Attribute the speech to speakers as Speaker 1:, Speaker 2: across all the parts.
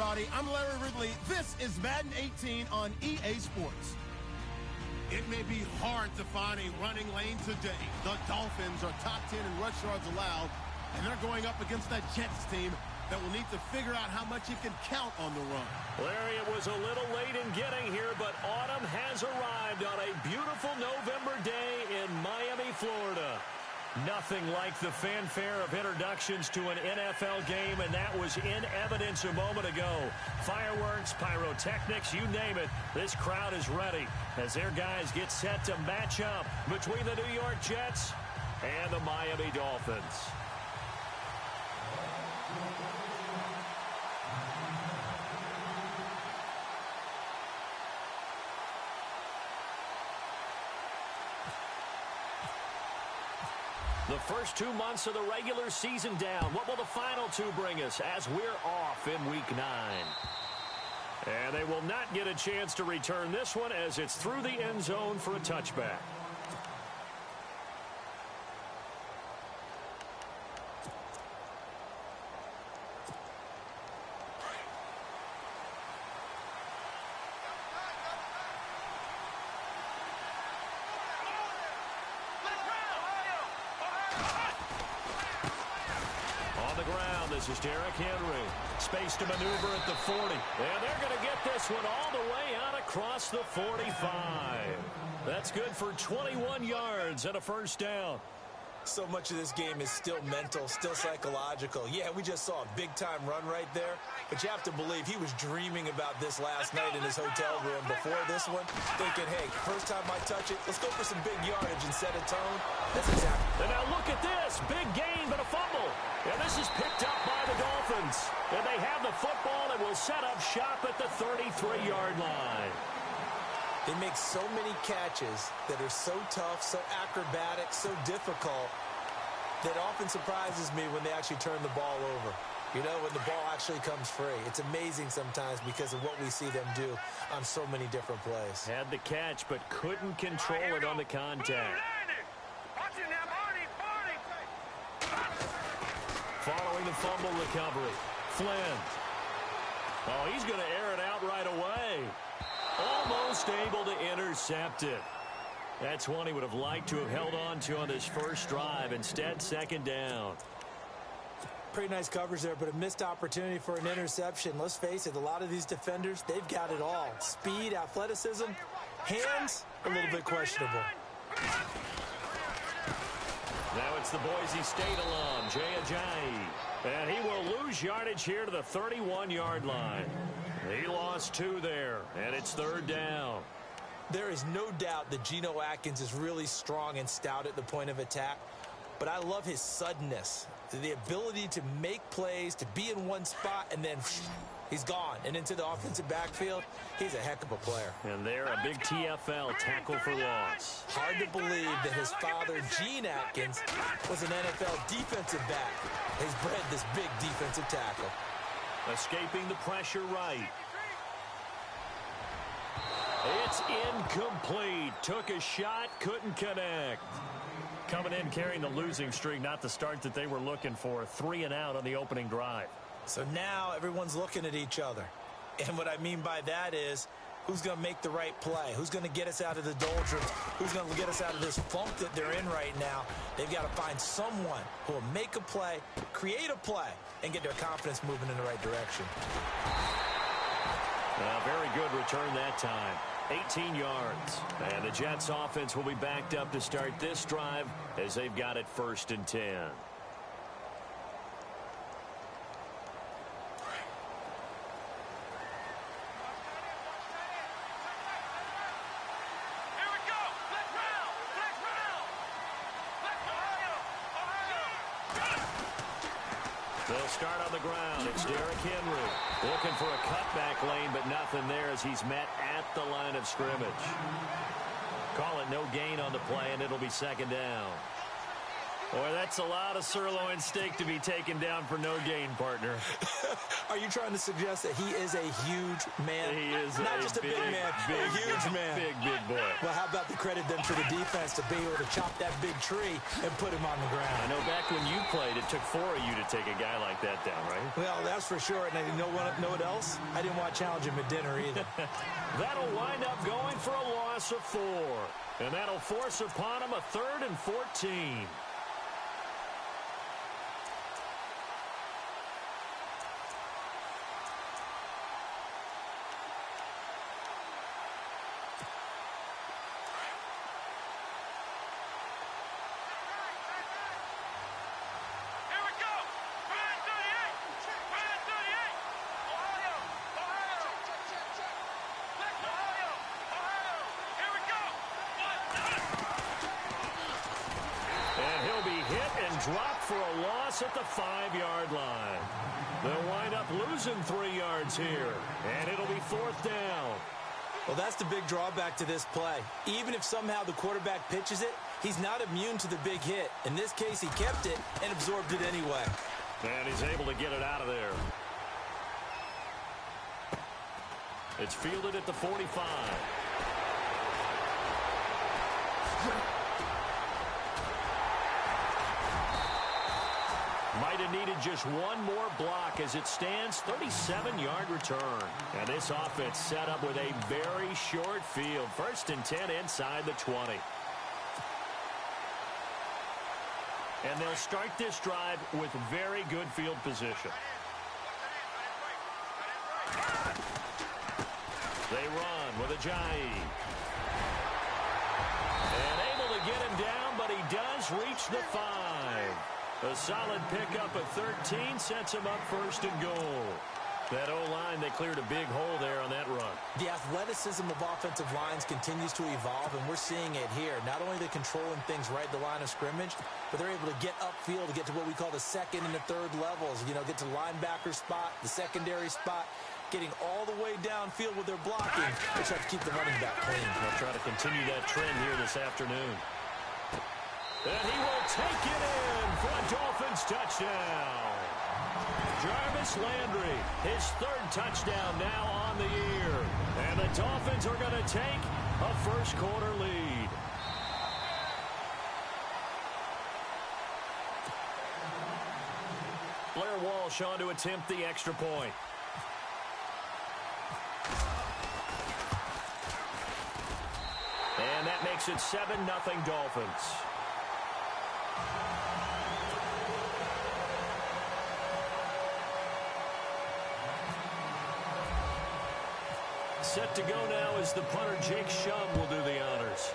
Speaker 1: everybody. I'm Larry Ridley. This is Madden 18 on EA Sports.
Speaker 2: It may be hard to find a running lane today. The Dolphins are top 10 in rush yards allowed, and they're going up against that Jets team that will need to figure out how much it can count on the run.
Speaker 3: Larry, it was a little late in getting here, but autumn has arrived on a beautiful November day in Miami, Florida. Nothing like the fanfare of introductions to an NFL game, and that was in evidence a moment ago. Fireworks, pyrotechnics, you name it, this crowd is ready as their guys get set to match up between the New York Jets and the Miami Dolphins. The first 2 months of the regular season down. What will the final two bring us as we're off in Week 9? And they will not get a chance to return this one as it's through the end zone for a touchback. This is Derrick Henry. Space to maneuver at the 40. And they're going to get this one all the way out across the 45. That's good for 21 yards and a first down.
Speaker 4: So much of this game is still mental, still psychological. Yeah, we just saw a big-time run right there, but you have to believe he was dreaming about this last night in his hotel room before this one, thinking, hey, first time I touch it, let's go for some big yardage and set a tone. That's exactly.
Speaker 3: And now look at this. Big gain, but a fumble. And this is picked up by the Dolphins. And they have the football and will set up shop at the 33-yard line.
Speaker 4: They make so many catches that are so tough, so acrobatic, so difficult, that often surprises me when they actually turn the ball over. You know, when the ball actually comes free. It's amazing sometimes because of what we see them do on so many different plays.
Speaker 3: Had the catch, but couldn't control it on the contact. Following the fumble recovery, Flynn. Oh, he's going to air it out right away. Almost able to intercept it. That's one he would have liked to have held on to on this first drive. Instead, second down.
Speaker 4: Pretty nice coverage there, but a missed opportunity for an interception. Let's face it, a lot of these defenders, they've got it all. Speed, athleticism, hands, a little bit questionable.
Speaker 3: Now it's the Boise State alum, Jay Ajayi. And he will lose yardage here to the 31-yard line. He lost 2 there, and it's third down.
Speaker 4: There is no doubt that Geno Atkins is really strong and stout at the point of attack, but I love his suddenness, the ability to make plays, to be in one spot, and then he's gone. And into the offensive backfield, he's a heck of a player.
Speaker 3: And there, a big TFL tackle for loss.
Speaker 4: Hard to believe that his father, Gene Atkins, was an NFL defensive back. He's bred this big defensive tackle.
Speaker 3: Escaping the pressure right. It's incomplete. Took a shot, couldn't connect. Coming in carrying the losing streak, not the start that they were looking for. 3 and out on the opening drive.
Speaker 4: So now everyone's looking at each other. And what I mean by that is, who's going to make the right play? Who's going to get us out of the doldrums? Who's going to get us out of this funk that they're in right now? They've got to find someone who will make a play, create a play, and get their confidence moving in the right direction.
Speaker 3: Very good return that time. 18 yards. And the Jets offense will be backed up to start this drive as they've got it 1st and 10. They'll start on the ground. It's Derrick Henry looking for a cutback lane, but nothing there as he's met at the line of scrimmage. Call it no gain on the play, and it'll be second down. Boy, that's a lot of sirloin steak to be taken down for no gain, partner.
Speaker 4: Are you trying to suggest that he is a huge man?
Speaker 3: He is
Speaker 4: not just a big man, a huge man.
Speaker 3: Big boy.
Speaker 4: Well, how about the credit then to the defense to be able to chop that big tree and put him on the ground?
Speaker 3: I know back when you played, it took 4 of you to take a guy like that down, right?
Speaker 4: Well, that's for sure. And you know what else? I didn't want to challenge him at dinner either.
Speaker 3: That'll wind up going for a loss of 4. And that'll force upon him a 3rd and 14. Dropped for a loss at the 5-yard line. They'll wind up losing 3 yards here, and it'll be 4th down.
Speaker 4: Well, that's the big drawback to this play. Even if somehow the quarterback pitches it, he's not immune to the big hit. In this case, he kept it and absorbed it anyway.
Speaker 3: And he's able to get it out of there. It's fielded at the 45. Might have needed just one more block as it stands, 37-yard return. And this offense set up with a very short field. 1st and 10 inside the 20. And they'll start this drive with very good field position. They run with Ajayi. And able to get him down, but he does reach the 5. A solid pickup of 13 sets him up 1st and goal. That O-line, they cleared a big hole there on that run.
Speaker 4: The athleticism of offensive lines continues to evolve, and we're seeing it here. Not only are they controlling things right at the line of scrimmage, but they're able to get upfield to get to what we call the 2nd and the 3rd levels. You know, get to the linebacker spot, the secondary spot, getting all the way downfield with their blocking. They try to keep the running back clean.
Speaker 3: They'll try to continue that trend here this afternoon. And he will take it in for a Dolphins touchdown. Jarvis Landry, his 3rd touchdown now on the year. And the Dolphins are going to take a 1st quarter lead. Blair Walsh on to attempt the extra point. And that makes it 7-0 Dolphins. Set to go now as the punter Jake Shum will do the honors.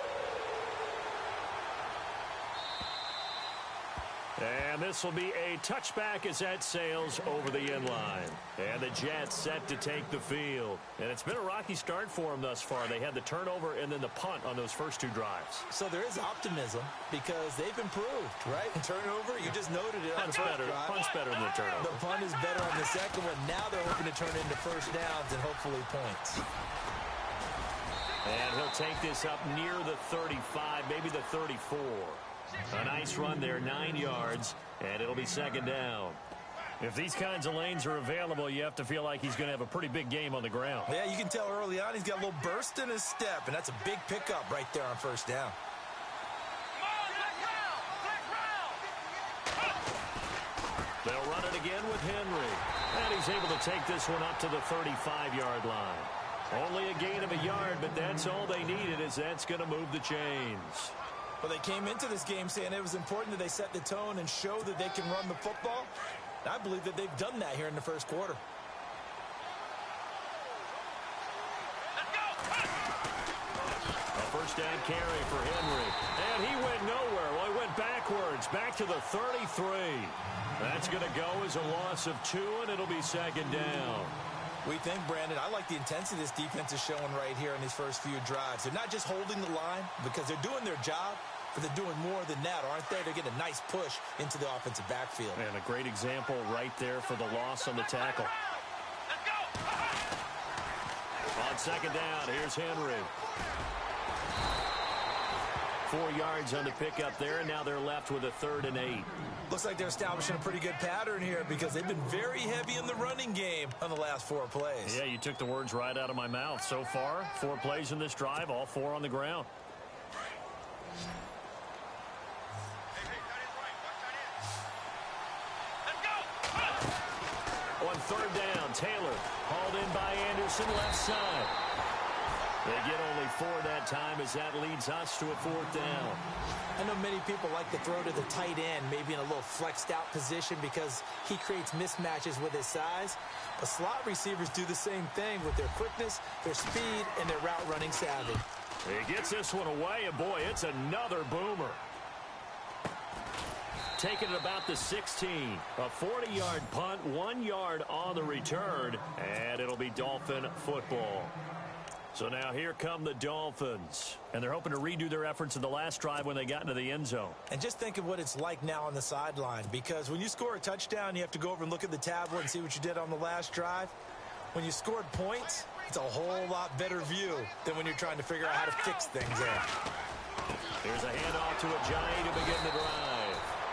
Speaker 3: And this will be a touchback as that sails over the end line. And the Jets set to take the field. And it's been a rocky start for them thus far. They had the turnover and then the punt on those first 2 drives.
Speaker 4: So there is optimism because they've improved, right? Turnover, you just noted it on the first drive.
Speaker 3: Punt's better than the turnover.
Speaker 4: The punt is better on the second one. Now they're hoping to turn it into 1st downs and hopefully points.
Speaker 3: And he'll take this up near the 35, maybe the 34. A nice run there, 9 yards, and it'll be 2nd down. If these kinds of lanes are available, you have to feel like he's going to have a pretty big game on the ground.
Speaker 4: Yeah, you can tell early on he's got a little burst in his step, and that's a big pickup right there on 1st down.
Speaker 3: They'll run it again with Henry. And he's able to take this one up to the 35-yard line. Only a gain of a yard, but that's all they needed, as that's going to move the chains.
Speaker 4: Well, they came into this game saying it was important that they set the tone and show that they can run the football. And I believe that they've done that here in the 1st quarter.
Speaker 3: A 1st down carry for Henry. And he went nowhere. Well, he went backwards, back to the 33. That's going to go as a loss of 2, and it'll be 2nd down.
Speaker 4: We think, Brandon, I like the intensity this defense is showing right here in these first few drives. They're not just holding the line because they're doing their job, but they're doing more than that, aren't they? They're getting a nice push into the offensive backfield.
Speaker 3: And a great example right there for the loss on the tackle. On 2nd down, here's Henry. 4 yards on the pickup there, and now they're left with a 3rd and 8.
Speaker 4: Looks like they're establishing a pretty good pattern here because they've been very heavy in the running game on the last 4 plays.
Speaker 3: Yeah, you took the words right out of my mouth. So far, 4 plays in this drive, all 4 on the ground. On 3rd down, Taylor hauled in by Anderson, left side. They get only 4 that time as that leads us to a 4th down.
Speaker 4: I know many people like to throw to the tight end, maybe in a little flexed out position because he creates mismatches with his size. But slot receivers do the same thing with their quickness, their speed, and their route running savvy.
Speaker 3: He gets this one away, and boy, it's another boomer. Taking it about the 16. A 40-yard punt, 1 yard on the return, and it'll be Dolphin football. So now here come the Dolphins, and they're hoping to redo their efforts in the last drive when they got into the end zone.
Speaker 4: And just think of what it's like now on the sideline, because when you score a touchdown, you have to go over and look at the tablet and see what you did on the last drive. When you scored points, it's a whole lot better view than when you're trying to figure out how to fix things there.
Speaker 3: Here's a handoff to Ajayi to begin the drive.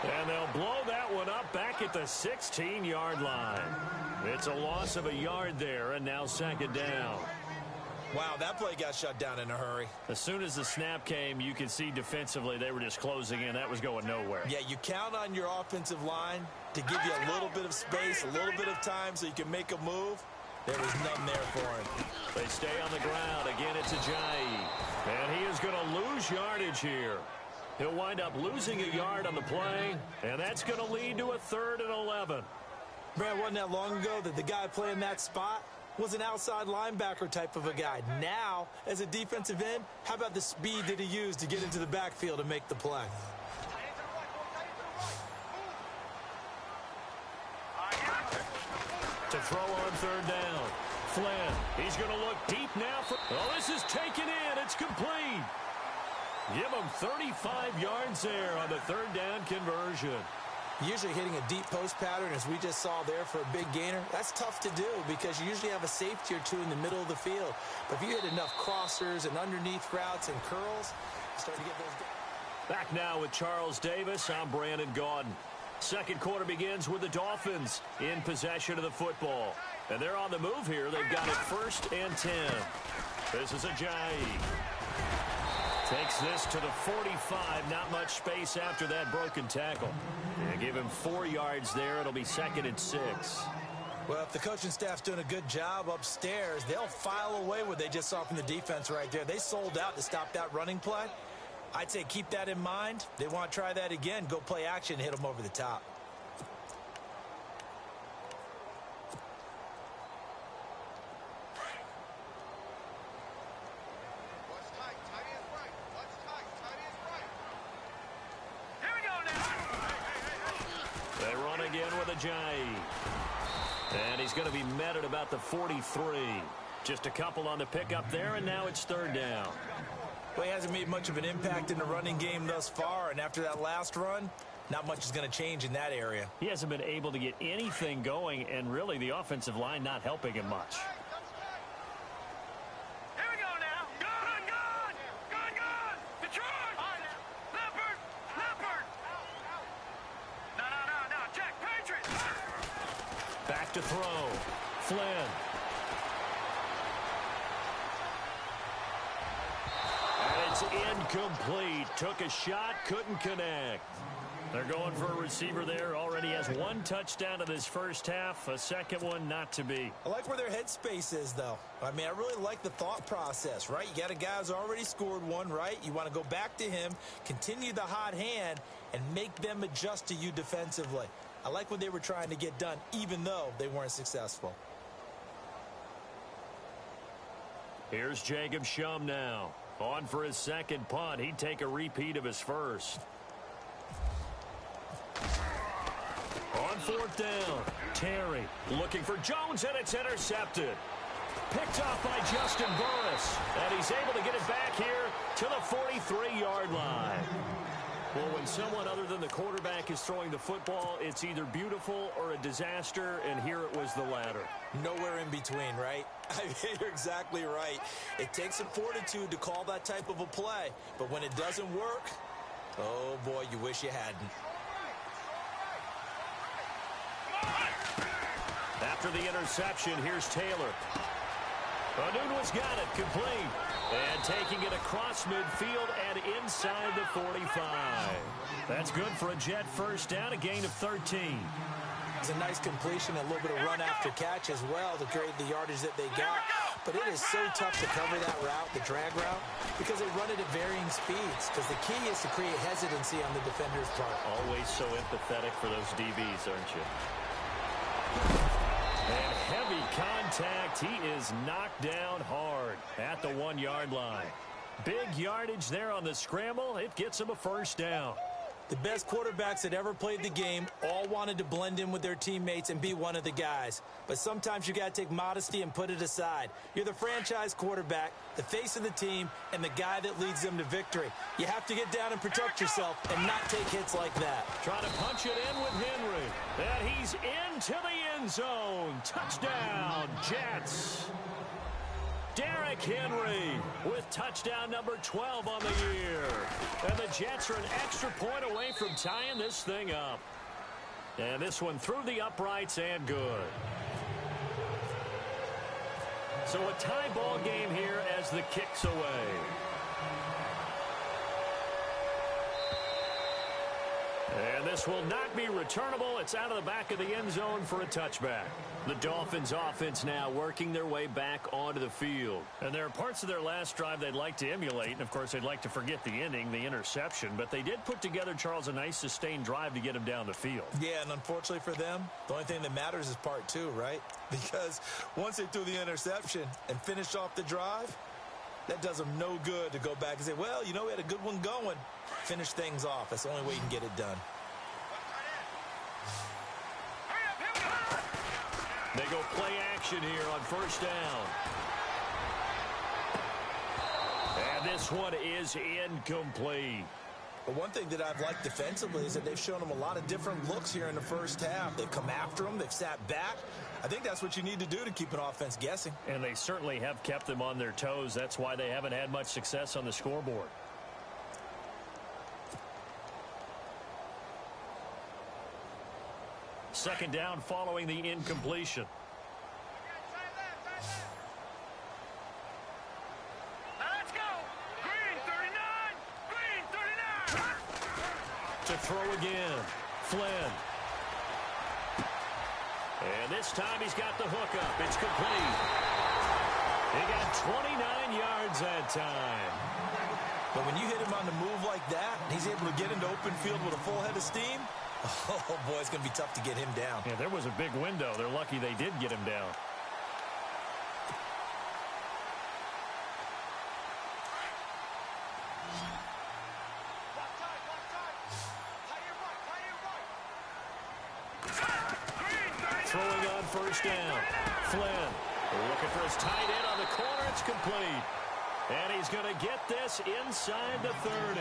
Speaker 3: And they'll blow that one up back at the 16-yard line. It's a loss of a yard there, and now 2nd down.
Speaker 4: Wow, that play got shut down in a hurry.
Speaker 3: As soon as the snap came, you could see defensively they were just closing in. That was going nowhere.
Speaker 4: Yeah, you count on your offensive line to give you a little bit of space, a little bit of time so you can make a move. There was none there for him.
Speaker 3: They stay on the ground. Again, it's Ajayi. And he is going to lose yardage here. He'll wind up losing a yard on the play, and that's going to lead to a 3rd and 11.
Speaker 4: Brad, wasn't that long ago that the guy playing that spot was an outside linebacker type of a guy. Now, as a defensive end, how about the speed that he used to get into the backfield and make the play?
Speaker 3: To throw on 3rd down. Flynn, he's going to look deep now. Oh, this is taken in. It's complete. Give him 35 yards there on the 3rd down conversion.
Speaker 4: Usually hitting a deep post pattern, as we just saw there for a big gainer, that's tough to do because you usually have a safety or 2 in the middle of the field. But if you hit enough crossers and underneath routes and curls, you start to get those.
Speaker 3: Back now with Charles Davis, I'm Brandon Gaudin. 2nd quarter begins with the Dolphins in possession of the football. And they're on the move here. They've got it 1st and 10. This is Ajayi. Takes this to the 45. Not much space after that broken tackle. They give him 4 yards there. It'll be 2nd and 6.
Speaker 4: Well, if the coaching staff's doing a good job upstairs, they'll file away what they just saw from the defense right there. They sold out to stop that running play. I'd say keep that in mind. They want to try that again. Go play action and hit them over the top.
Speaker 3: Again with Ajayi. And he's going to be met at about the 43. Just a couple on the pickup there, and now it's 3rd down.
Speaker 4: Well, he hasn't made much of an impact in the running game thus far, and after that last run, not much is going to change in that area.
Speaker 3: He hasn't been able to get anything going, and really the offensive line not helping him much. Back to throw. Flynn. And it's incomplete. Took a shot, couldn't connect. They're going for a receiver there. Already has 1 touchdown in this first half. A second one not to be.
Speaker 4: I like where their headspace is, though. I mean, I really like the thought process, right? You got a guy who's already scored 1, right? You want to go back to him, continue the hot hand, and make them adjust to you defensively. I like what they were trying to get done, even though they weren't successful.
Speaker 3: Here's Jacob Shum now. On for his 2nd punt. He'd take a repeat of his first. On 4th down, Terry looking for Jones, and it's intercepted. Picked off by Justin Burris, and he's able to get it back here to the 43-yard line. Well, when someone other than the quarterback is throwing the football, it's either beautiful or a disaster, and here it was the latter.
Speaker 4: Nowhere in between, right? I mean, you're exactly right. It takes some fortitude to call that type of a play, but when it doesn't work, oh boy, you wish you hadn't.
Speaker 3: After the interception, here's Taylor. Anunwa's got it, complete. And taking it across midfield and inside the 45. That's good for a Jet first down, a gain of 13.
Speaker 4: It's a nice completion, a little bit of run after catch as well to create the yardage that they got. But it is so tough to cover that route, the drag route, because they run it at varying speeds. Because the key is to create hesitancy on the defender's part.
Speaker 3: Always so empathetic for those DBs, aren't you? And heavy contact. He is knocked down hard at the 1-yard line. Big yardage there on the scramble. It gets him a first down.
Speaker 4: The best quarterbacks that ever played the game all wanted to blend in with their teammates and be one of the guys. But sometimes you got to take modesty and put it aside. You're the franchise quarterback, the face of the team, and the guy that leads them to victory. You have to get down and protect yourself and not take hits like that.
Speaker 3: Trying to punch it in with Henry. And he's into the end zone. Touchdown, Jets. Derrick Henry with touchdown number 12 on the year. And the Jets are an extra point away from tying this thing up. And this one through the uprights and good. So a tie ball game here as the kick's away. And this will not be returnable. It's out of the back of the end zone for a touchback. The Dolphins offense now working their way back onto the field. And there are parts of their last drive they'd like to emulate. And, of course, they'd like to forget the ending, the interception. But they did put together, Charles, a nice sustained drive to get him down the field.
Speaker 4: Yeah, and unfortunately for them, the only thing that matters is part 2, right? Because once they threw the interception and finished off the drive, that does them no good to go back and say, well, you know, we had a good one going. Finish things off. That's the only way you can get it done.
Speaker 3: They go play action here on first down. And this one is incomplete.
Speaker 4: But one thing that I've liked defensively is that they've shown them a lot of different looks here in the first half. They've come after them. They've sat back. I think that's what you need to do to keep an offense guessing.
Speaker 3: And they certainly have kept them on their toes. That's why they haven't had much success on the scoreboard. Second down following the incompletion.
Speaker 5: Let's go! Green 39! Green 39!
Speaker 3: To throw again. Flynn. And this time he's got the hook up. It's complete. He got 29 yards that time.
Speaker 4: But when you hit him on the move like that, he's able to get into open field with a full head of steam. Oh, boy, it's going to be tough to get him down.
Speaker 3: Yeah, there was a big window. They're lucky they did get him down. Throwing on first down. Flynn looking for his tight end on the corner. It's complete. And he's going to get this inside the 30.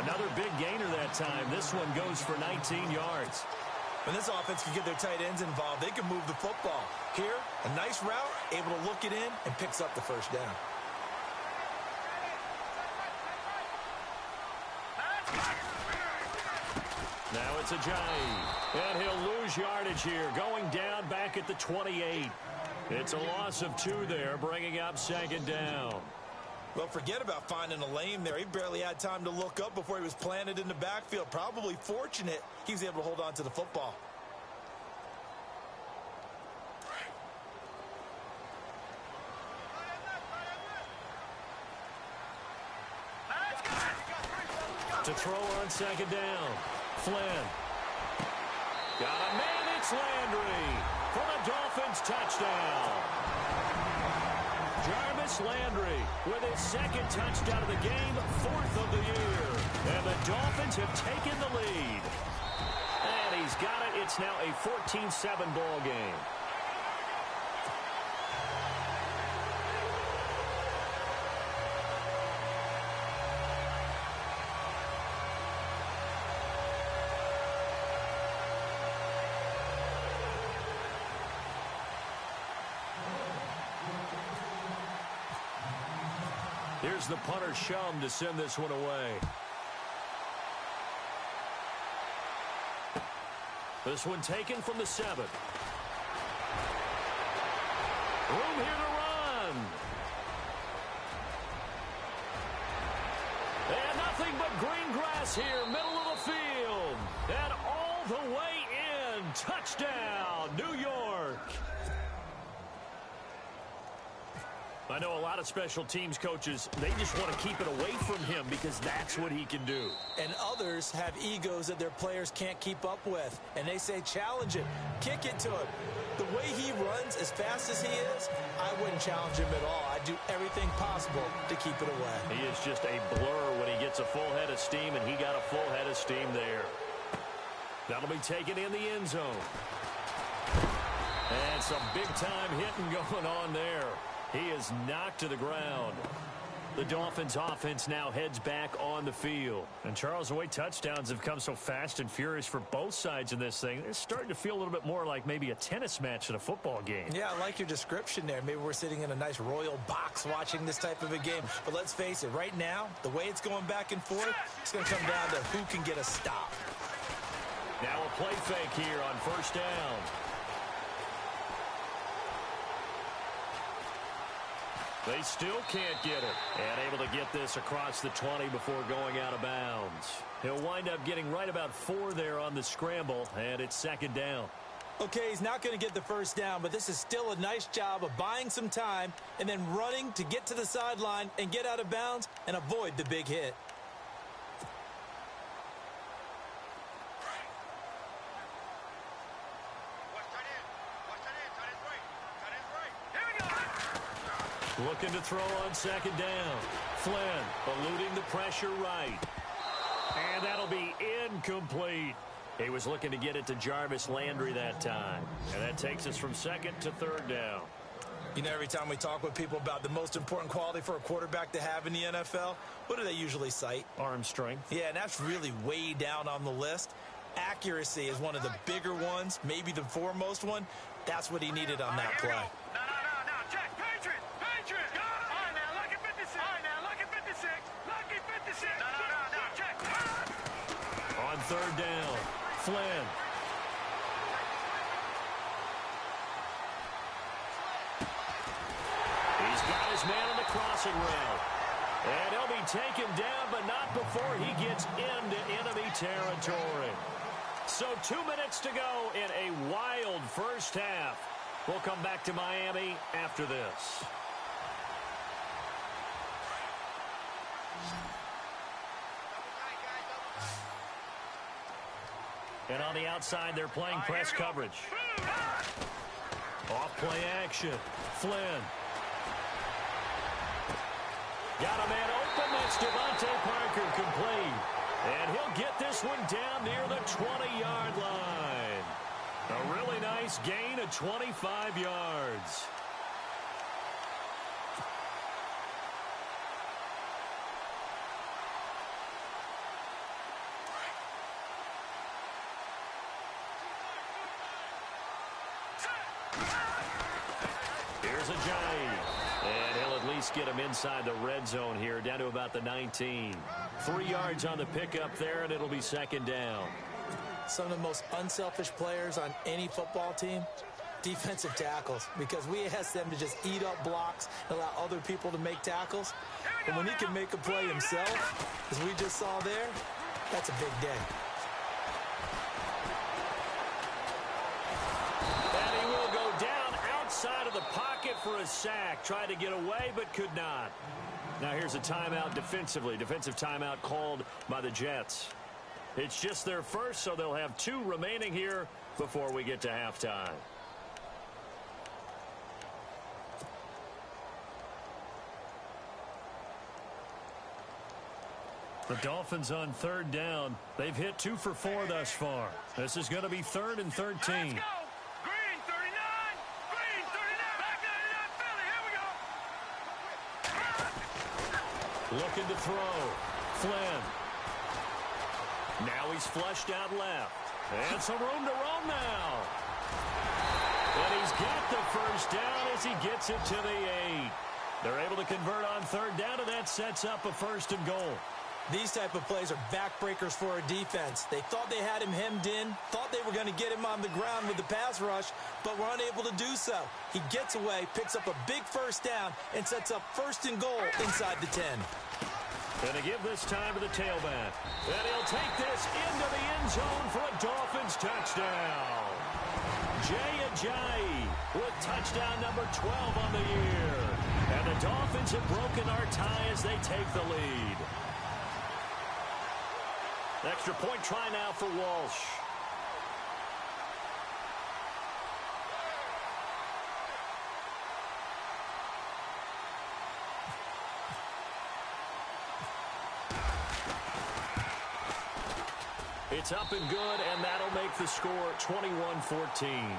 Speaker 3: Another big gainer that time. This one goes for 19 yards.
Speaker 4: When this offense can get their tight ends involved, they can move the football. Here, a nice route, able to look it in, and picks up the first down.
Speaker 3: Now it's Ajayi. And he'll lose yardage here, going down back at the 28. It's a loss of 2 there, bringing up second down.
Speaker 4: Well, forget about finding a lane there. He barely had time to look up before he was planted in the backfield. Probably fortunate he was able to hold on to the football.
Speaker 3: To throw on second down. Flynn. Got a man, it's Landry for the Dolphins touchdown. Jarvis Landry with his second touchdown of the game, 4th of the year. And the Dolphins have taken the lead. And he's got it. It's now a 14-7 ball game. Here's the punter Shum to send this one away. This one taken from the 7. Room here to run. And nothing but green grass here, middle of the field. And all the way in. Touchdown, New York. I know a lot of special teams coaches, they just want to keep it away from him because that's what he can do.
Speaker 4: And others have egos that their players can't keep up with. And they say, challenge it, kick it to him. The way he runs as fast as he is, I wouldn't challenge him at all. I'd do everything possible to keep it away. He
Speaker 3: is just a blur when he gets a full head of steam, and he got a full head of steam there. That'll be taken in the end zone. And some big-time hitting going on there. He is knocked to the ground. The Dolphins offense now heads back on the field. And Charles, the way touchdowns have come so fast and furious for both sides in this thing, it's starting to feel a little bit more like maybe a tennis match than a football game. Yeah, I like your description there. Maybe we're sitting in a nice royal box watching this type of a game. But let's face it, right now, the way it's going back and forth, it's going to come down to who can get a stop. Now a play fake here on first down. They still can't get it. And able to get this across the 20 before going out of bounds. He'll wind up getting right about 4 there on the scramble, and it's second down. Okay, he's not going to get the first down, but this is still a nice job of buying some time and then running to get to the sideline and get out of bounds and avoid the big hit. Looking to throw on second down. Flynn eluding the pressure right. And that'll be incomplete. He was looking to get it to Jarvis Landry that time. And that takes us from second to third down. You know, every time we talk with people about the most important quality for a quarterback to have in the NFL, what do they usually cite? Arm strength. Yeah, and that's really way down on the list. Accuracy is one of the bigger ones, maybe the foremost one. That's what he needed on that play. On third down, Flynn. He's got his man on the crossing route. And he'll be taken down, but not before he gets into enemy territory. So 2 minutes to go in a wild first half. We'll come back to Miami after this. And on the outside, they're playing press coverage. Off-play action. Flynn. Got a man open. That's Devontae Parker complete. And he'll get this one down near the 20-yard line. A really nice gain of 25 yards. Here's a giant. And he'll at least get him inside the red zone here, down to about the 19. 3 yards on the pickup there, and it'll be second down. Some of the most unselfish players on any football team, defensive tackles, because we ask them to just eat up blocks and allow other people to make tackles. And when he can make a play himself, as we just saw there, that's a big day. Side of the pocket for a sack. Tried to get away, but could not. Now here's a timeout defensively. Defensive timeout called by the Jets. It's just their first, so they'll have 2 remaining here before we get to halftime. The Dolphins on third down. They've hit 2 for 4 thus far. This is going to be 3rd and 13. Looking to throw. Flynn. Now he's flushed out left. And some room to roam now. And he's got the first down as he gets it to the 8. They're able to convert on third down, and that sets up a first and goal.
Speaker 4: These type of plays are backbreakers for a defense. They thought they had him hemmed in, thought they were going to get him on the ground with the pass rush, but were unable to do so. He gets away, picks up a big first down, and sets up first and goal inside the 10.
Speaker 3: Going to give this time to the tailback. And he'll take this into the end zone for a Dolphins touchdown. Jay Ajayi with touchdown number 12 on the year. And the Dolphins have broken our tie as they take the lead. Extra point try now for Walsh. It's up and good, and that'll make the score 21-14.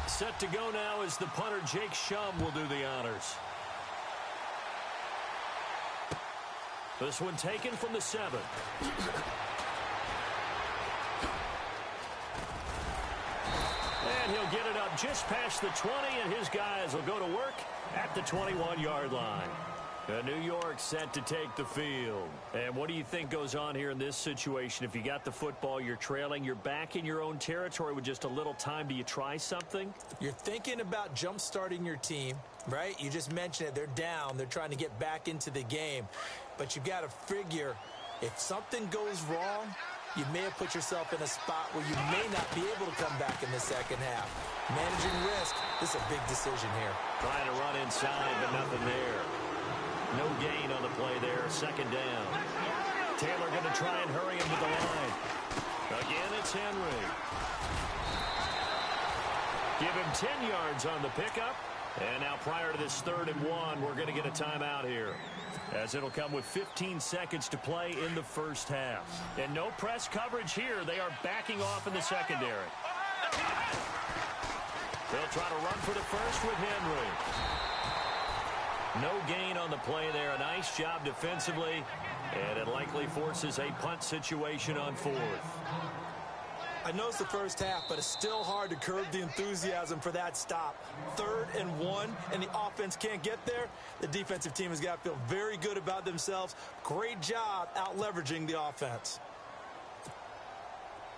Speaker 3: Set to go now is the punter, Jake Shum, will do the honors. This one taken from the 7. And he'll get it up just past the 20, and his guys will go to work at the 21-yard line. New York set to take the field. And what do you think goes on here in this situation? If you got the football, you're trailing, you're back in your own territory with just a little time. Do you try something?
Speaker 4: You're thinking about jump-starting your team, right? You just mentioned it. They're down. They're trying to get back into the game. But you've got to figure if something goes wrong, you may have put yourself in a spot where you may not be able to come back in the second half. Managing risk, this is a big decision here.
Speaker 3: Trying to run inside, but nothing there. No gain on the play there, second down. Taylor going to try and hurry him to the line. Again, it's Henry. Give him 10 yards on the pickup. And now prior to this 3rd and 1, we're going to get a timeout here, as it'll come with 15 seconds to play in the first half. And no press coverage here. They are backing off in the secondary. They'll try to run for the first with Henry. No gain on the play there. A nice job defensively, and it likely forces a punt situation on 4th.
Speaker 4: I know it's the first half, but it's still hard to curb the enthusiasm for that stop. 3rd and 1, and the offense can't get there. The defensive team has got to feel very good about themselves. Great job out-leveraging the offense.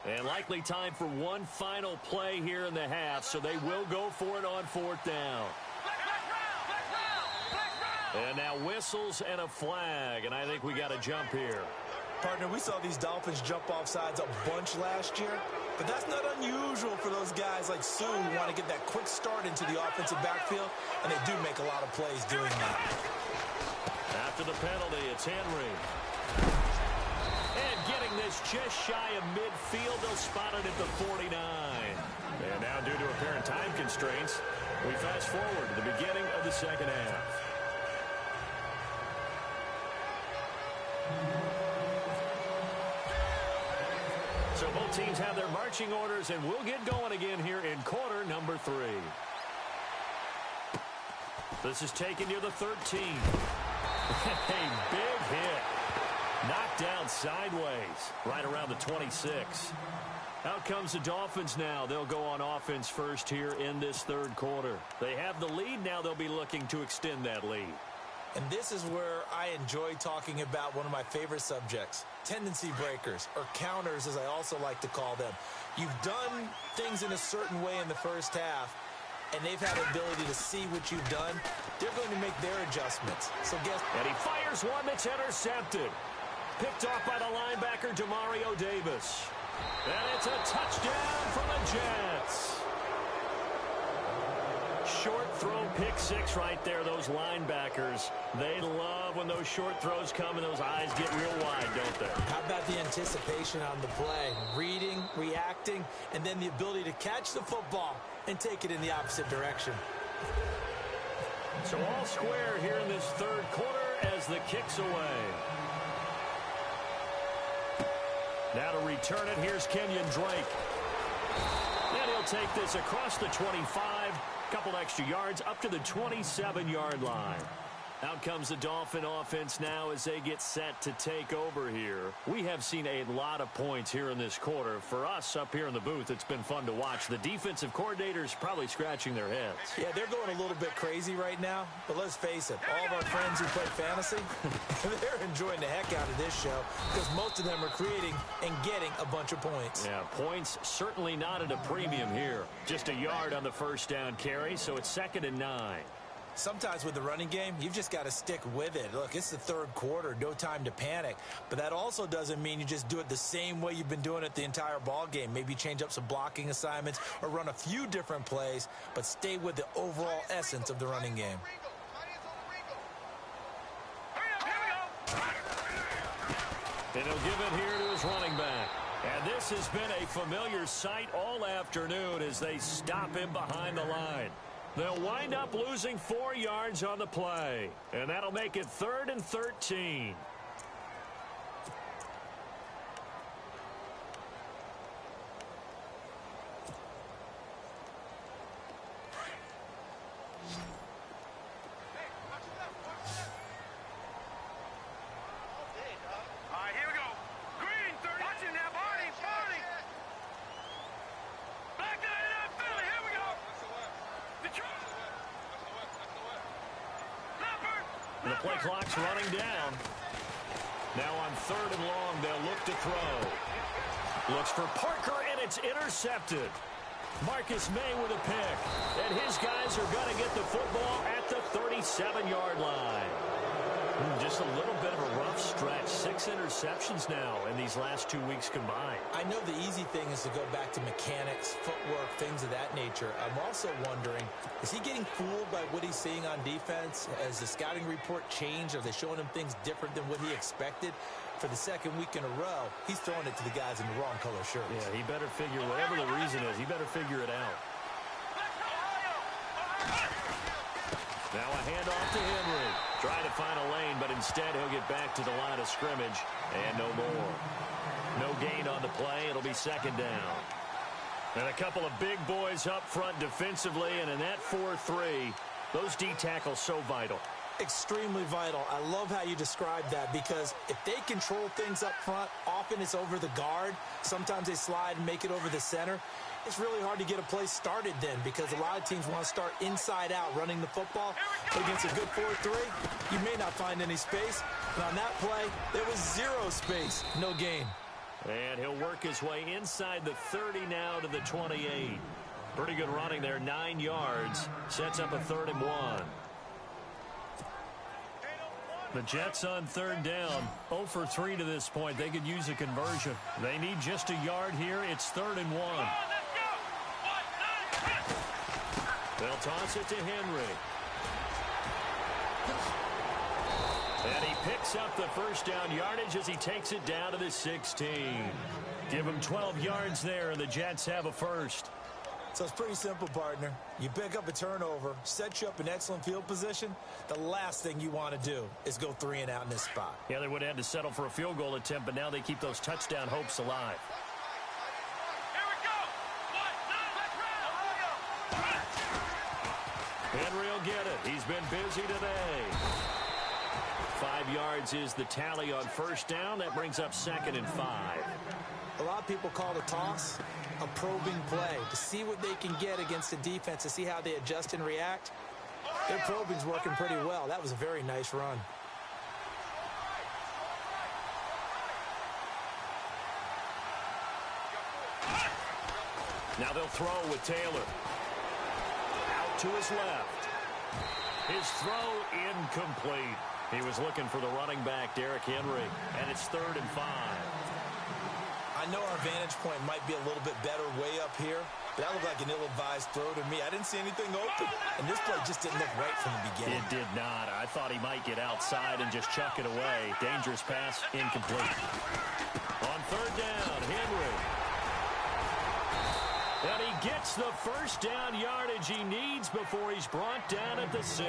Speaker 3: And likely time for one final play here in the half, so they will go for it on 4th down. And now whistles and a flag, and I think we got a jump here.
Speaker 4: Partner, we saw these Dolphins jump off sides a bunch last year, but that's not unusual for those guys like Sue who want to get that quick start into the offensive backfield, and they do make a lot of plays doing that.
Speaker 3: After the penalty, it's Henry. And getting this just shy of midfield, they'll spot it at the 49. And now, due to apparent time constraints, we fast forward to the beginning of the second half. So both teams have their marching orders, and we'll get going again here in quarter number 3. This is taken near the 13. A big hit. Knocked down sideways, right around the 26. Out comes the Dolphins now. They'll go on offense first here in this 3rd quarter. They have the lead. Now they'll be looking to extend that lead.
Speaker 4: And this is where I enjoy talking about one of my favorite subjects, tendency breakers, or counters as I also like to call them. You've done things in a certain way in the first half, and they've had the ability to see what you've done. They're going to make their adjustments. So guess.
Speaker 3: And he fires one that's intercepted. Picked off by the linebacker, Demario Davis. And it's a touchdown for the Jets. Short throw, pick 6 right there. Those linebackers, they love when those short throws come and those eyes get real wide, don't they?
Speaker 4: How about the anticipation on the play? Reading, reacting, and then the ability to catch the football and take it in the opposite direction.
Speaker 3: So all square here in this 3rd quarter as the kick's away. Now to return it, here's Kenyon Drake. And he'll take this across the 25 Couple extra yards up to the 27-yard line. Out comes the Dolphin offense now as they get set to take over here. We have seen a lot of points here in this quarter. For us up here in the booth, it's been fun to watch. The defensive coordinators probably scratching their heads.
Speaker 4: Yeah, they're going a little bit crazy right now, but let's face it, all of our friends who play fantasy, they're enjoying the heck out of this show because most of them are creating and getting a bunch of points.
Speaker 3: Yeah, points certainly not at a premium here. Just a yard on the first down carry, so it's 2nd and 9.
Speaker 4: Sometimes with the running game, you've just got to stick with it. Look, it's the third quarter, no time to panic. But that also doesn't mean you just do it the same way you've been doing it the entire ball game. Maybe change up some blocking assignments or run a few different plays, but stay with the overall essence of the running game.
Speaker 3: And he'll give it here to his running back. And this has been a familiar sight all afternoon as they stop him behind the line. They'll wind up losing 4 yards on the play. And that'll make it 3rd and 13. The play clock's running down. Now on 3rd and long, they'll look to throw. Looks for Parker, and it's intercepted. Marcus May with a pick. And his guys are going to get the football at the 37-yard line. Just a little bit of a rough stretch. 6 interceptions now in these last 2 weeks combined.
Speaker 4: I know the easy thing is to go back to mechanics, footwork, things of that nature. I'm also wondering, is he getting fooled by what he's seeing on defense? Has the scouting report changed? Are they showing him things different than what he expected? For the 2nd week in a row, he's throwing it to the guys in the wrong color shirts.
Speaker 3: Yeah, he better figure, whatever the reason is, he better figure it out. Now a handoff to Henry. Trying to find a lane, but instead he'll get back to the line of scrimmage. And no more. No gain on the play. It'll be 2nd down. And a couple of big boys up front defensively. And in that 4-3, those D tackles so vital.
Speaker 4: Extremely vital. I love how you described that because if they control things up front, often it's over the guard. Sometimes they slide and make it over the center. It's really hard to get a play started then because a lot of teams want to start inside out running the football. But against a good 4-3, you may not find any space. And on that play, there was 0 space. No gain.
Speaker 3: And he'll work his way inside the 30 now to the 28. Pretty good running there, 9 yards. Sets up a 3rd and 1. The Jets on 3rd down, 0 for 3 to this point. They could use a conversion. They need just a yard here. It's 3rd and 1. They'll toss it to Henry. And he picks up the first down yardage as he takes it down to the 16. Give him 12 yards there, and the Jets have a first.
Speaker 4: So it's pretty simple, partner. You pick up a turnover, set you up in excellent field position. The last thing you want to do is go 3 and out in this spot.
Speaker 3: Yeah, they would have had to settle for a field goal attempt, but now they keep those touchdown hopes alive. Henry will get it. He's been busy today. 5 yards is the tally on first down. That brings up 2nd and 5.
Speaker 4: A lot of people call the toss a probing play to see what they can get against the defense, to see how they adjust and react. Their probing's working pretty well. That was a very nice run.
Speaker 3: Now they'll throw with Taylor. Out to his left. His throw incomplete. He was looking for the running back, Derrick Henry, and it's 3rd and 5.
Speaker 4: I know our vantage point might be a little bit better way up here, but that looked like an ill-advised throw to me. I didn't see anything open, and this play just didn't look right from the beginning.
Speaker 3: It did not. I thought he might get outside and just chuck it away. Dangerous pass, incomplete. On 3rd down, Henry. And he gets the first down yardage he needs before he's brought down at the 6.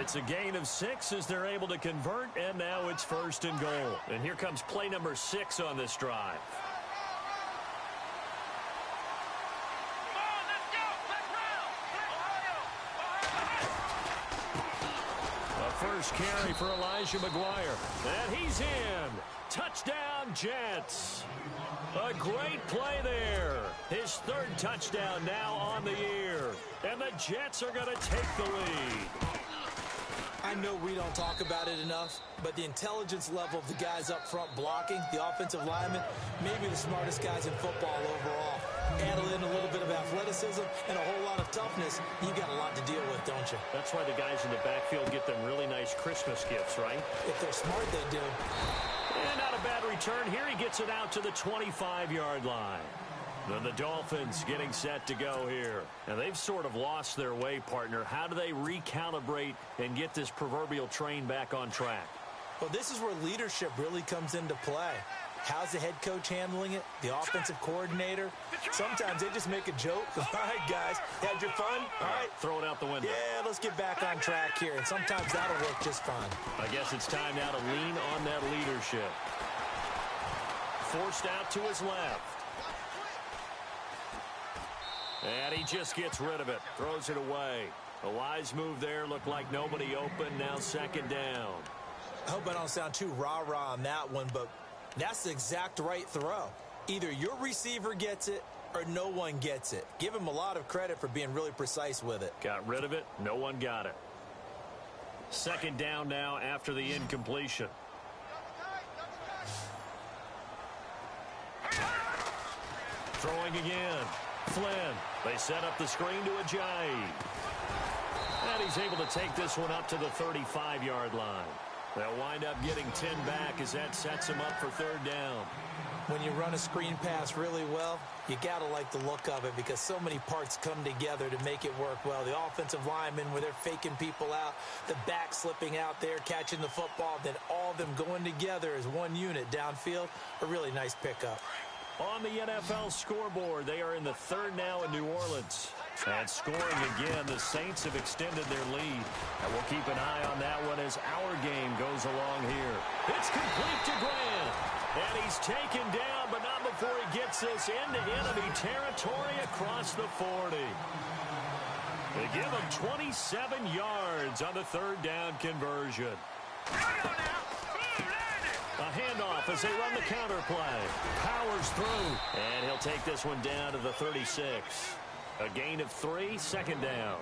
Speaker 3: It's a gain of 6 as they're able to convert, and now it's 1st and goal. And here comes play number 6 on this drive. first carry for Elijah McGuire. And he's in. Touchdown, Jets. A great play there. His third touchdown now on the year. And the Jets are going to take the lead.
Speaker 4: I know we don't talk about it enough, but the intelligence level of the guys up front blocking, the offensive linemen, maybe the smartest guys in football overall. Add in a little bit of athleticism and a whole lot of toughness, you've got a lot to deal with, don't you?
Speaker 3: That's why the guys in the backfield get them really nice Christmas gifts, right?
Speaker 4: If they're smart, they do.
Speaker 3: And not a bad return here. He gets it out to the 25-yard line. Then the Dolphins getting set to go here. And they've sort of lost their way, partner. How do they recalibrate and get this proverbial train back on track?
Speaker 4: Well, this is where leadership really comes into play. How's the head coach handling it? The offensive coordinator? Sometimes they just make a joke. All right, guys, had your fun? All right.
Speaker 3: Throw it out the window.
Speaker 4: Yeah, let's get back on track here. And sometimes that'll work just fine.
Speaker 3: I guess it's time now to lean on that leadership. Forced out to his left. And he just gets rid of it. Throws it away. A wise move there. Looked like nobody open. Now second down.
Speaker 4: I hope I don't sound too rah-rah on that one, but that's the exact right throw. Either your receiver gets it or no one gets it. Give him a lot of credit for being really precise with it.
Speaker 3: Got rid of it. No one got it. Second down now after the incompletion. Throwing again. Flynn. They set up the screen to Ajayi. And he's able to take this one up to the 35-yard line. They'll wind up getting 10 back as that sets them up for third down.
Speaker 4: When you run a screen pass really well, you got to like the look of it because so many parts come together to make it work well. The offensive linemen, where they're faking people out, the back slipping out there, catching the football, then all of them going together as one unit downfield, a really nice pickup.
Speaker 3: On the NFL scoreboard, they are in the third now in New Orleans. And scoring again, the Saints have extended their lead. And we'll keep an eye on that one as our game goes along here. It's complete to Grant. And he's taken down, but not before he gets this into enemy territory across the 40. They give him 27 yards on the third down conversion. A handoff as they run the counter play. Powers through. And he'll take this one down to the 36. A gain of 3, second down.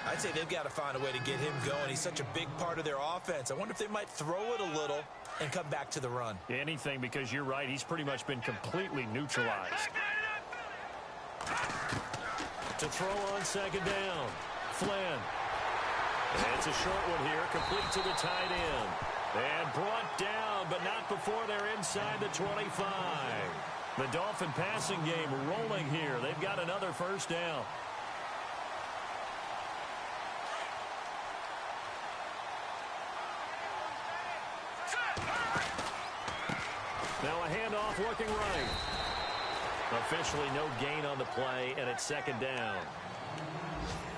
Speaker 4: I'd say they've got to find a way to get him going. He's such a big part of their offense. I wonder if they might throw it a little and come back to the run.
Speaker 3: Anything, because you're right. He's pretty much been completely neutralized. To throw on second down. Flynn. And it's a short one here, complete to the tight end. And brought down, but not before they're inside the 25. The Dolphin passing game rolling here. They've got another first down. Now a handoff looking right. Officially no gain on the play, and it's second down.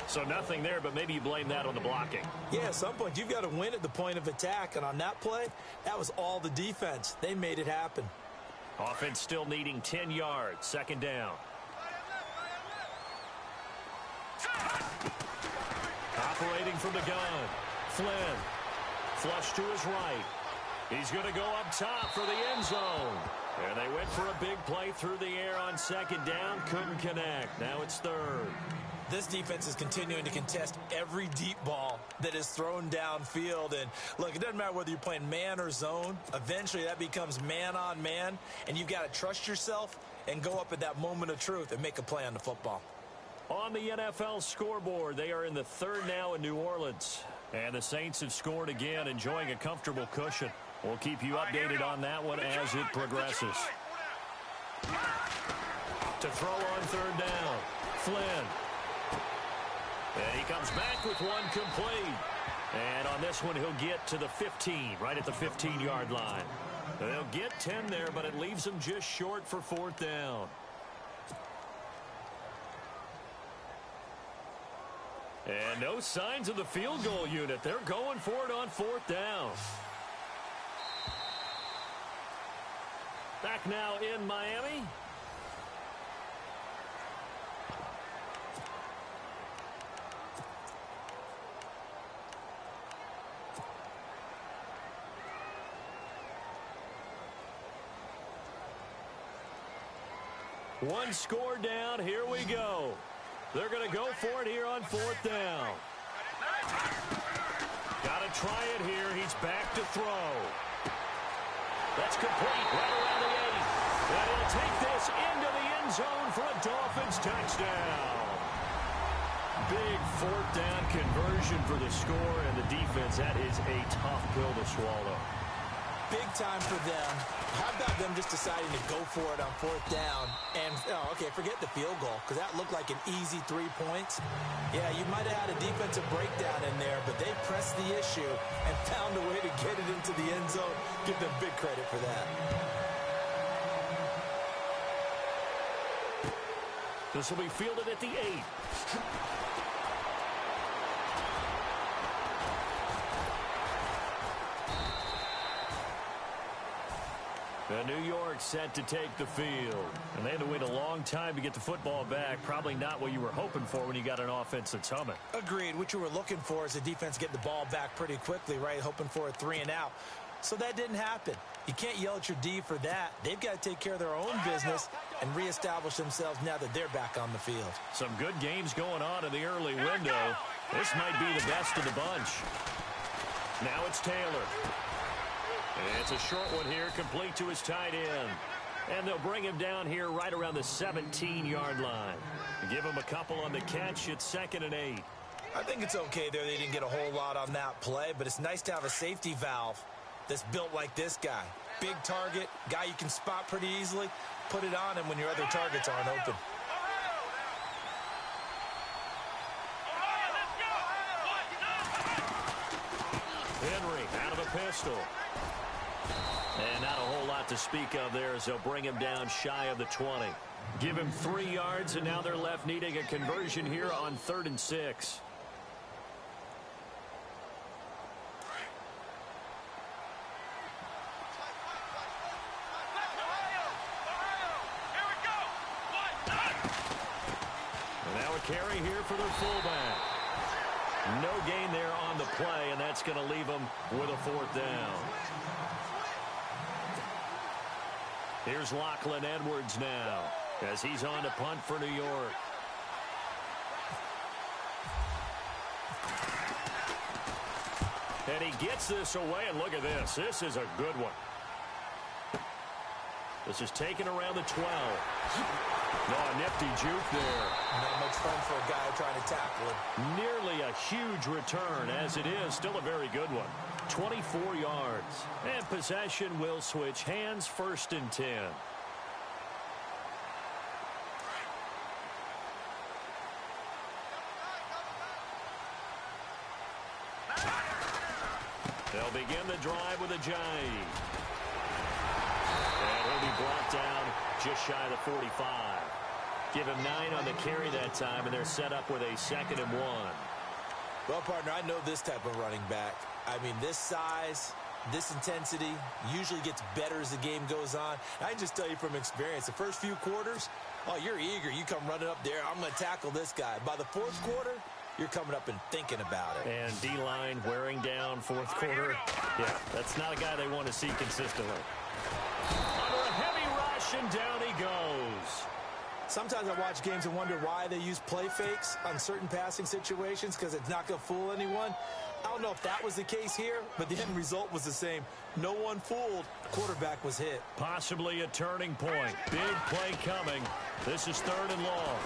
Speaker 3: So nothing there, but maybe you blame that on the blocking.
Speaker 4: Yeah, at some point you've got to win at the point of attack, and on that play, that was all the defense. They made it happen.
Speaker 3: Offense still needing 10 yards. Second down. Operating from the gun. Flynn. Flush to his right. He's going to go up top for the end zone. And they went for a big play through the air on second down. Couldn't connect. Now it's third.
Speaker 4: This defense is continuing to contest every deep ball that is thrown downfield. And, look, it doesn't matter whether you're playing man or zone. Eventually, that becomes man-on-man, and you've got to trust yourself and go up at that moment of truth and make a play on the football.
Speaker 3: On the NFL scoreboard, they are in the third now in New Orleans. And the Saints have scored again, enjoying a comfortable cushion. We'll keep you updated on that one as it progresses. To throw on third down, Flynn. And he comes back with one complete. And on this one, he'll get to the 15, right at the 15-yard line. They'll get 10 there, but it leaves them just short for fourth down. And no signs of the field goal unit. They're going for it on fourth down. Back now in Miami. One score down. Here we go. They're going to go for it here on 4th down. Got to try it here. He's back to throw. That's complete right around the 8. And he'll take this into the end zone for a Dolphins touchdown. Big 4th down conversion for the score, and the defense, that is a tough pill to swallow.
Speaker 4: Big time for them. How about them just deciding to go for it on 4th down? And, okay, forget the field goal, because that looked like an easy 3 points. Yeah, you might have had a defensive breakdown in there, but they pressed the issue and found a way to get it into the end zone. Give them big credit for that.
Speaker 3: This will be fielded at the 8. New York set to take the field. And they had to wait a long time to get the football back. Probably not what you were hoping for when you got an offense that's humming.
Speaker 4: Agreed. What you were looking for is the defense get the ball back pretty quickly, right? Hoping for a 3 and out. So that didn't happen. You can't yell at your D for that. They've got to take care of their own business and reestablish themselves now that they're back on the field.
Speaker 3: Some good games going on in the early window. This might be the best of the bunch. Now it's Taylor. It's a short one here, complete to his tight end. And they'll bring him down here right around the 17-yard line. Give him a couple on the catch. It's 2nd and 8.
Speaker 4: I think it's okay there. They didn't get a whole lot on that play, but it's nice to have a safety valve that's built like this guy. Big target, guy you can spot pretty easily. Put it on him when your other targets aren't open.
Speaker 3: Henry out of a pistol. And not a whole lot to speak of there as they'll bring him down shy of the 20. Give him 3 yards, and now they're left needing a conversion here on 3rd and 6. And now a carry here for their fullback. No gain there on the play, and that's going to leave them with a 4th down. Here's Lachlan Edwards now as he's on to punt for New York. And he gets this away, and look at this. This is a good one. This is taken around the 12. Oh, a nifty juke there.
Speaker 4: Not much fun for a guy trying to tackle him.
Speaker 3: Nearly a huge return, as it is still a very good one. 24 yards. And possession will switch hands, 1st and 10. They'll begin the drive with a Jai. And he'll be brought down just shy of the 45. Give him 9 on the carry that time, and they're set up with a 2nd and 1.
Speaker 4: Well, partner, I know this type of running back. I mean, this size, this intensity usually gets better as the game goes on. I can just tell you from experience, the first few quarters, oh, you're eager. You come running up there, I'm going to tackle this guy. By the 4th quarter, you're coming up and thinking about it.
Speaker 3: And D-line wearing down 4th quarter. Yeah, that's not a guy they want to see consistently. Under a heavy rush, and down he goes.
Speaker 4: Sometimes I watch games and wonder why they use play fakes on certain passing situations, because it's not going to fool anyone. I don't know if that was the case here, but the end result was the same. No one fooled. Quarterback was hit.
Speaker 3: Possibly a turning point. Big play coming. This is 3rd and long.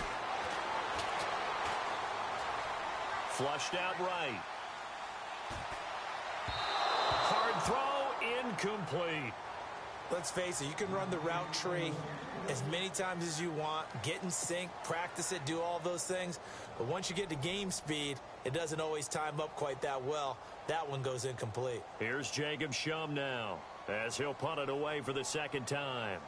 Speaker 3: Flushed out right. Hard throw, incomplete.
Speaker 4: Let's face it, you can run the route tree as many times as you want, get in sync, practice it, do all those things. But once you get to game speed, it doesn't always time up quite that well. That one goes incomplete.
Speaker 3: Here's Jacob Shum now as he'll punt it away for the 2nd time.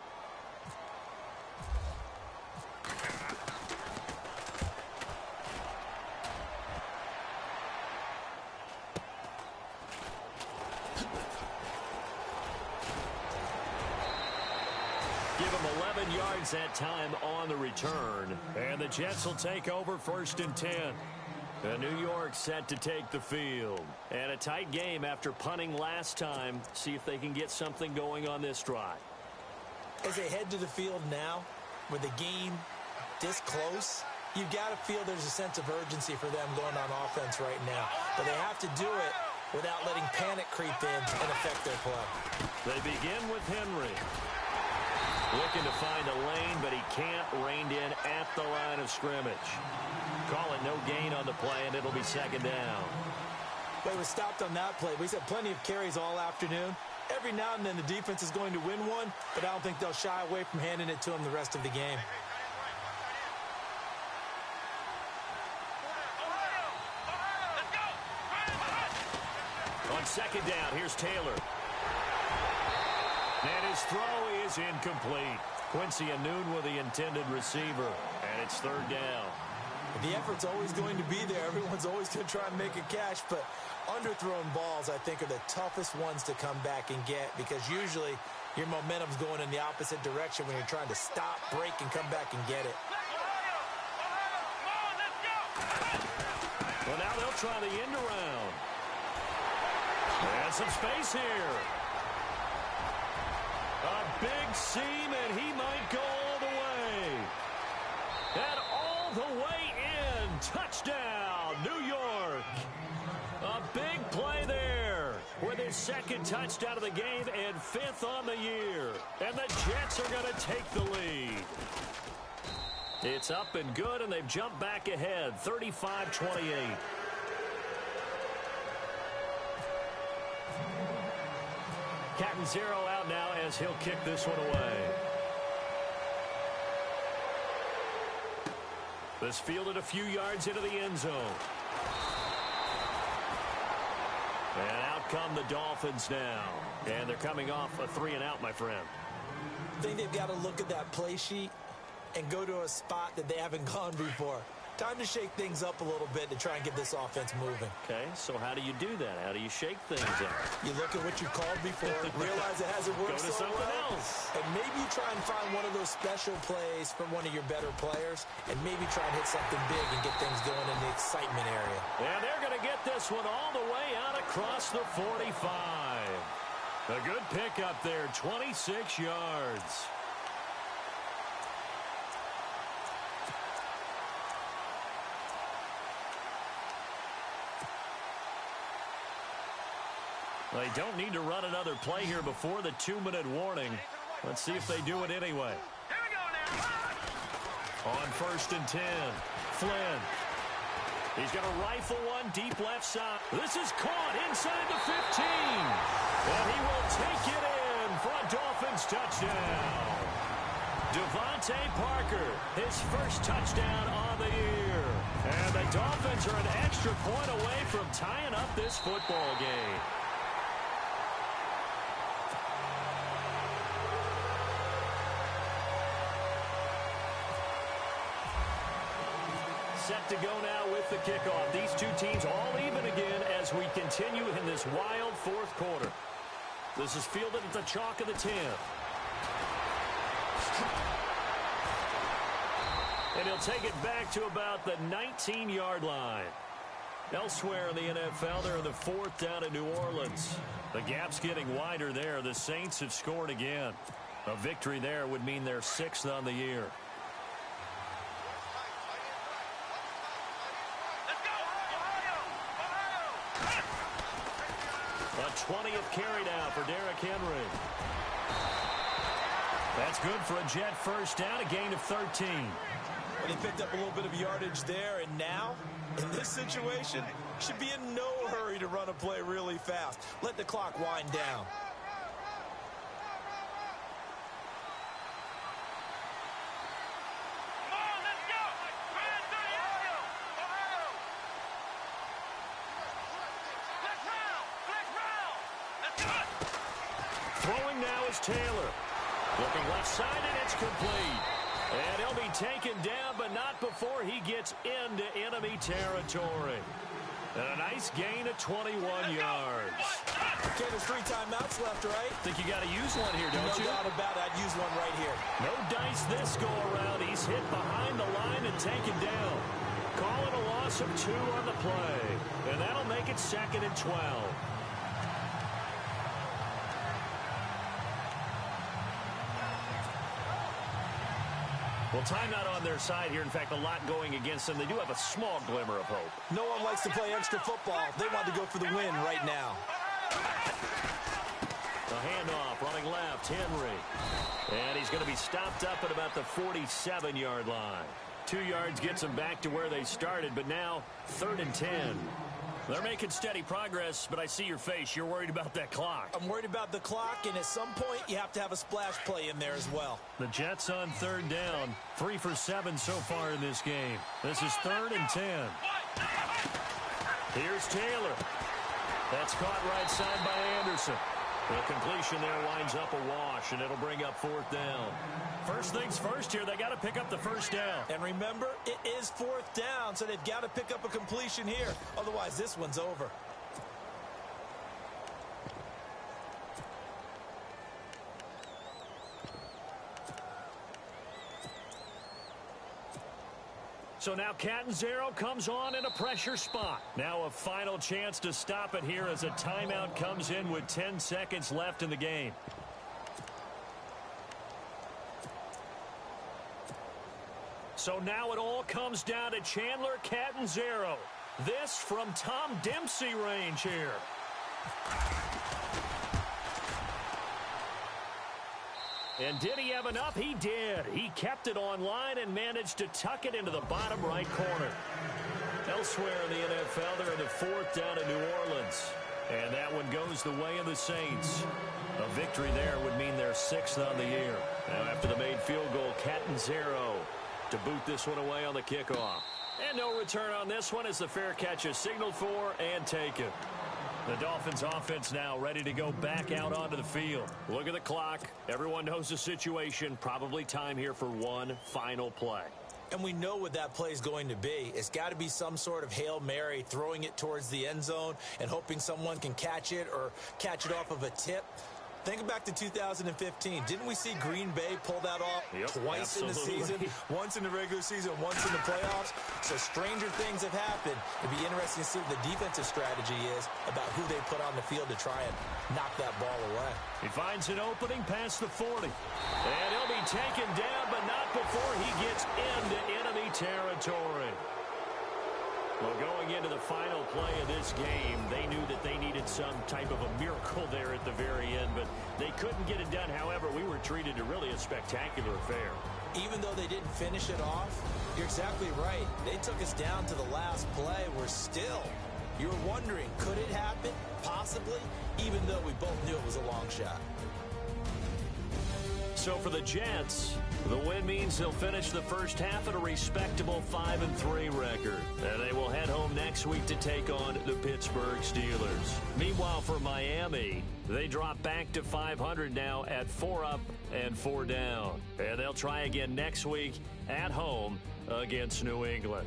Speaker 3: Give him 11 yards that time on the return. And the Jets will take over 1st and 10. And New York set to take the field. And a tight game after punting last time. See if they can get something going on this drive.
Speaker 4: As they head to the field now, with the game this close, you've got to feel there's a sense of urgency for them going on offense right now. But they have to do it without letting panic creep in and affect their play.
Speaker 3: They begin with Henry. Looking to find a lane, but he can't. Reined in at the line of scrimmage. Call it no gain on the play, and it'll be second down.
Speaker 4: Well, he was stopped on that play. He's had plenty of carries all afternoon. Every now and then the defense is going to win one, but I don't think they'll shy away from handing it to him the rest of the game.
Speaker 3: On second down, here's Taylor. And his throw is incomplete. Quincy Anun with the intended receiver, and it's third down.
Speaker 4: The effort's always going to be there. Everyone's always going to try and make a catch, but underthrown balls, I think, are the toughest ones to come back and get because usually your momentum's going in the opposite direction when you're trying to stop, break, and come back and get it.
Speaker 3: Well, now they'll try the end around. And some space here. A big seam, and he might go all the way. And all the way in. Touchdown, New York. A big play there with his second touchdown of the game and fifth on the year. And the Jets are going to take the lead. It's up and good, and they've jumped back ahead, 35-28. Catanzaro out now as he'll kick this one away. This fielded a few yards into the end zone. And out come the Dolphins now. And they're coming off a 3-and-out, my friend.
Speaker 4: I think they've got to look at that play sheet and go to a spot that they haven't gone before. Time to shake things up a little bit to try and get this offense moving.
Speaker 3: Okay, so how do you do that? How do you shake things up?
Speaker 4: You look at what you called before, realize it hasn't worked
Speaker 3: Go to
Speaker 4: so
Speaker 3: something
Speaker 4: well,
Speaker 3: else.
Speaker 4: and maybe you try and find one of those special plays from one of your better players, and maybe try and hit something big and get things going in the excitement area.
Speaker 3: And they're going to get this one all the way out across the 45. A good pickup there, 26 yards. They don't need to run another play here before the 2-minute warning. Let's see if they do it anyway.
Speaker 5: Here we go now.
Speaker 3: On 1st and 10, Flynn. He's going to rifle one deep left side. This is caught inside the 15. And he will take it in for a Dolphins touchdown. Devontae Parker, his first touchdown on the year. And the Dolphins are an extra point away from tying up this football game. Set to go now with the kickoff. These two teams all even again as we continue in this wild fourth quarter. This is fielded at the chalk of the 10. And he'll take it back to about the 19-yard line. Elsewhere in the NFL, they're in the 4th down in New Orleans. The gap's getting wider there. The Saints have scored again. A victory there would mean they're 6th on the year. A 20th carry now for Derrick Henry. That's good for a Jet first down, a gain of 13.
Speaker 4: Well, he picked up a little bit of yardage there, and now, in this situation, should be in no hurry to run a play really fast. Let the clock wind down.
Speaker 5: Come on, let's go. Grand 30, Ohio. Flex round. Let's do it.
Speaker 3: Throwing now is Taylor. Looking left side, and it's complete. And he'll be taken down, but not before he gets into enemy territory. And a nice gain of 21 yards.
Speaker 4: Okay, there's 3 timeouts left, right?
Speaker 3: Think you got to use one here, don't you?
Speaker 4: No doubt about it. I'd use one right here.
Speaker 3: No dice this go around. He's hit behind the line and taken down. Call it a loss of 2 on the play. And that'll make it 2nd and 12. Well, timeout on their side here. In fact, a lot going against them. They do have a small glimmer of hope.
Speaker 4: No one likes to play extra football. They want to go for the win right now.
Speaker 3: The handoff, running left, Henry. And he's going to be stopped up at about the 47-yard line. 2 yards gets them back to where they started, but now 3rd and 10. They're making steady progress, but I see your face. You're worried about that clock.
Speaker 4: I'm worried about the clock, and at some point, you have to have a splash play in there as well.
Speaker 3: The Jets on 3rd down. 3 for 7 so far in this game. This is 3rd and 10. Here's Taylor. That's caught right side by Anderson. The completion there winds up a wash, and it'll bring up 4th down. First things first here, they got to pick up the first down.
Speaker 4: And remember, it is 4th down, so they've got to pick up a completion here. Otherwise, this one's over.
Speaker 3: So now Catanzaro comes on in a pressure spot. Now a final chance to stop it here as a timeout comes in with 10 seconds left in the game. So now it all comes down to Chandler Catanzaro. This from Tom Dempsey range here. And did he have enough? He did. He kept it online and managed to tuck it into the bottom right corner. Elsewhere in the NFL, they're in the 4th down in New Orleans. And that one goes the way of the Saints. A victory there would mean they're 6th on the year. Now after the made field goal, Catanzaro to boot this one away on the kickoff. And no return on this one as the fair catch is signaled for and taken. The Dolphins offense now ready to go back out onto the field. Look at the clock. Everyone knows the situation. Probably time here for one final play.
Speaker 4: And we know what that play is going to be. It's got to be some sort of Hail Mary, throwing it towards the end zone and hoping someone can catch it or catch it off of a tip. Think back to 2015. Didn't we see Green Bay pull that off twice in the season? Once in the regular season, once in the playoffs. So stranger things have happened. It'd be interesting to see what the defensive strategy is about who they put on the field to try and knock that ball away.
Speaker 3: He finds an opening past the 40. And he'll be taken down, but not before he gets into enemy territory. Well, going into the final play of this game, they knew that they needed some type of a miracle there at the very end, but they couldn't get it done. However, we were treated to really a spectacular affair.
Speaker 4: Even though they didn't finish it off, you're exactly right. They took us down to the last play. We're still, you were wondering, could it happen? Possibly, even though we both knew it was a long shot.
Speaker 3: So for the Jets, the win means they'll finish the first half at a respectable 5-3 record. And they will head home next week to take on the Pittsburgh Steelers. Meanwhile, for Miami, they drop back to 500 now at 4 up and 4 down. And they'll try again next week at home against New England.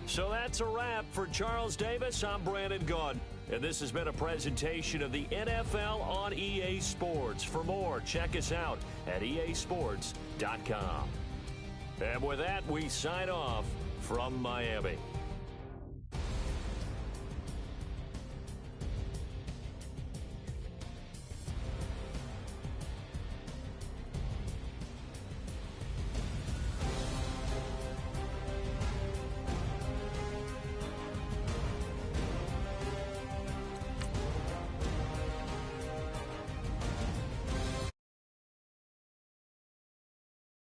Speaker 3: So that's a wrap for Charles Davis. I'm Brandon Gaudin. And this has been a presentation of the NFL on EA Sports. For more, check us out at easports.com. And with that, we sign off from Miami.